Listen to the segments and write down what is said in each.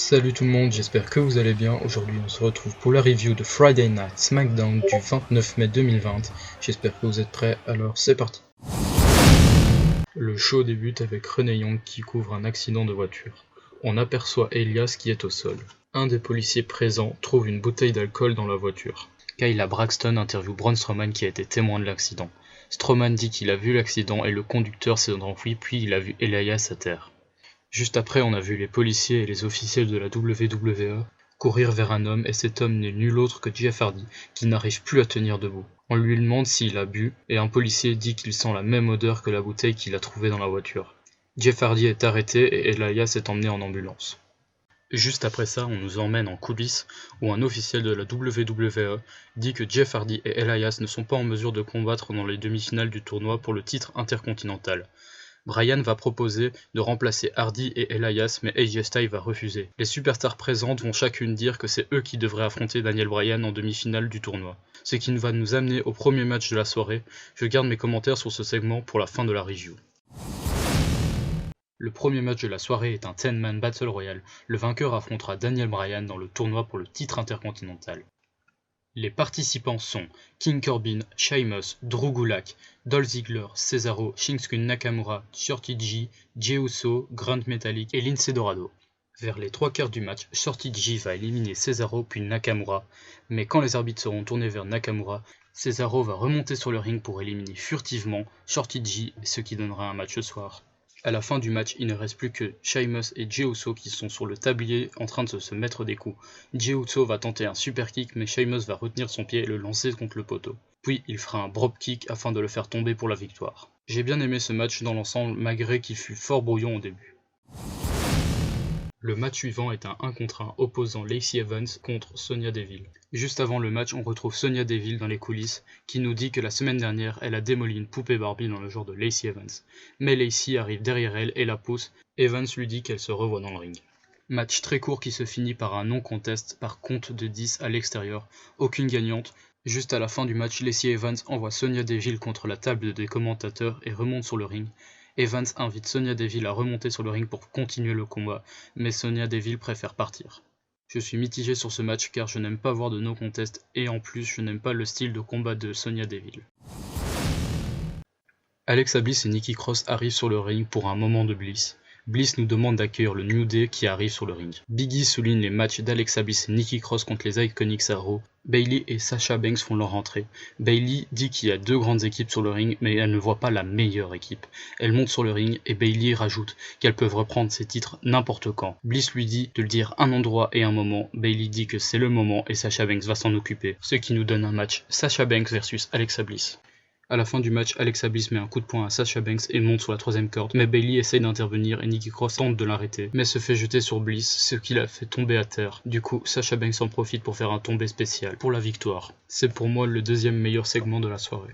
Salut tout le monde, j'espère que vous allez bien. Aujourd'hui on se retrouve pour la review de Friday Night SmackDown du 29 mai 2020. J'espère que vous êtes prêts, alors c'est parti. Le show débute avec Renee Young qui couvre un accident de voiture. On aperçoit Elias qui est au sol. Un des policiers présents trouve une bouteille d'alcool dans la voiture. Kayla Braxton interviewe Braun Strowman qui a été témoin de l'accident. Strowman dit qu'il a vu l'accident et le conducteur s'est enfui puis il a vu Elias à terre. Juste après, on a vu les policiers et les officiels de la WWE courir vers un homme et cet homme n'est nul autre que Jeff Hardy qui n'arrive plus à tenir debout. On lui demande s'il a bu et un policier dit qu'il sent la même odeur que la bouteille qu'il a trouvée dans la voiture. Jeff Hardy est arrêté et Elias est emmené en ambulance. Juste après ça, on nous emmène en coulisses où un officiel de la WWE dit que Jeff Hardy et Elias ne sont pas en mesure de combattre dans les demi-finales du tournoi pour le titre intercontinental. Bryan va proposer de remplacer Hardy et Elias, mais AJ Styles va refuser. Les superstars présentes vont chacune dire que c'est eux qui devraient affronter Daniel Bryan en demi-finale du tournoi. Ce qui va nous amener au premier match de la soirée. Je garde mes commentaires sur ce segment pour la fin de la review. Le premier match de la soirée est un 10-man Battle Royale. Le vainqueur affrontera Daniel Bryan dans le tournoi pour le titre intercontinental. Les participants sont King Corbin, Sheamus, Drew Gulak, Dolph Ziggler, Cesaro, Shinsuke Nakamura, Shorty G, Jey Uso, Grand Metalik et Lince Dorado. Vers les 3/4 du match, Shorty G va éliminer Cesaro puis Nakamura, mais quand les arbitres seront tournés vers Nakamura, Cesaro va remonter sur le ring pour éliminer furtivement Shorty G, ce qui donnera un match ce soir. À la fin du match, il ne reste plus que Sheamus et Jey Uso qui sont sur le tablier en train de se mettre des coups. Jey Uso va tenter un super kick mais Sheamus va retenir son pied et le lancer contre le poteau. Puis il fera un drop kick afin de le faire tomber pour la victoire. J'ai bien aimé ce match dans l'ensemble malgré qu'il fut fort brouillon au début. Le match suivant est un 1 contre 1 opposant Lacey Evans contre Sonya Deville. Juste avant le match, on retrouve Sonya Deville dans les coulisses qui nous dit que la semaine dernière, elle a démoli une poupée Barbie dans le genre de Lacey Evans. Mais Lacey arrive derrière elle et la pousse. Evans lui dit qu'elle se revoit dans le ring. Match très court qui se finit par un non-contest par compte de 10 à l'extérieur. Aucune gagnante. Juste à la fin du match, Lacey Evans envoie Sonya Deville contre la table des commentateurs et remonte sur le ring. Evans invite Sonya Deville à remonter sur le ring pour continuer le combat, mais Sonya Deville préfère partir. Je suis mitigé sur ce match car je n'aime pas voir de no contest et en plus je n'aime pas le style de combat de Sonya Deville. Alexa Bliss et Nikki Cross arrivent sur le ring pour un moment de bliss. Bliss nous demande d'accueillir le New Day qui arrive sur le ring. Big E souligne les matchs d'Alexa Bliss et Nikki Cross contre les Iconics à Raw. Bayley et Sasha Banks font leur entrée. Bayley dit qu'il y a deux grandes équipes sur le ring, mais elle ne voit pas la meilleure équipe. Elle monte sur le ring et Bayley rajoute qu'elles peuvent reprendre ses titres n'importe quand. Bliss lui dit de le dire un endroit et un moment. Bayley dit que c'est le moment et Sasha Banks va s'en occuper. Ce qui nous donne un match Sasha Banks versus Alexa Bliss. À la fin du match, Alexa Bliss met un coup de poing à Sasha Banks et monte sur la 3ème corde, mais Bayley essaye d'intervenir et Nikki Cross tente de l'arrêter, mais se fait jeter sur Bliss, ce qui la fait tomber à terre. Du coup, Sasha Banks en profite pour faire un tombé spécial pour la victoire. C'est pour moi le deuxième meilleur segment de la soirée.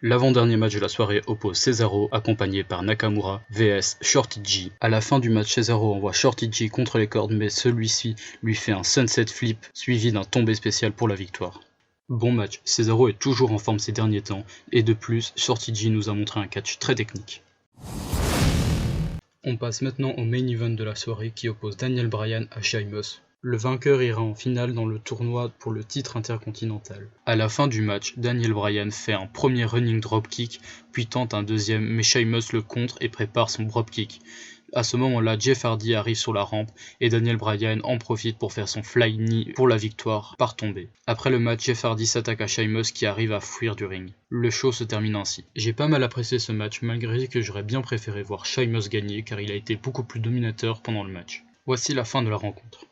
L'avant-dernier match de la soirée oppose Cesaro accompagné par Nakamura vs Shorty G. À la fin du match, Cesaro envoie Shorty G contre les cordes, mais celui-ci lui fait un sunset flip suivi d'un tombé spécial pour la victoire. Bon match, Cesaro est toujours en forme ces derniers temps, et de plus, Shorty G nous a montré un catch très technique. On passe maintenant au main event de la soirée qui oppose Daniel Bryan à Sheamus. Le vainqueur ira en finale dans le tournoi pour le titre intercontinental. À la fin du match, Daniel Bryan fait un premier running dropkick, puis tente un deuxième, mais Sheamus le contre et prépare son dropkick. À ce moment-là, Jeff Hardy arrive sur la rampe et Daniel Bryan en profite pour faire son fly knee pour la victoire par tombée. Après le match, Jeff Hardy s'attaque à Sheamus qui arrive à fuir du ring. Le show se termine ainsi. J'ai pas mal apprécié ce match malgré que j'aurais bien préféré voir Sheamus gagner car il a été beaucoup plus dominateur pendant le match. Voici la fin de la rencontre.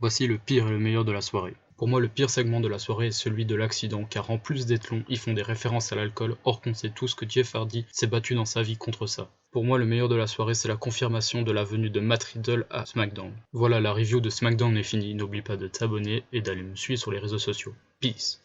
Voici le pire et le meilleur de la soirée. Pour moi, le pire segment de la soirée est celui de l'accident, car en plus d'être long, ils font des références à l'alcool, or qu'on sait tous que Jeff Hardy s'est battu dans sa vie contre ça. Pour moi, le meilleur de la soirée, c'est la confirmation de la venue de Matt Riddle à SmackDown. Voilà, la review de SmackDown est finie, n'oublie pas de t'abonner et d'aller me suivre sur les réseaux sociaux. Peace.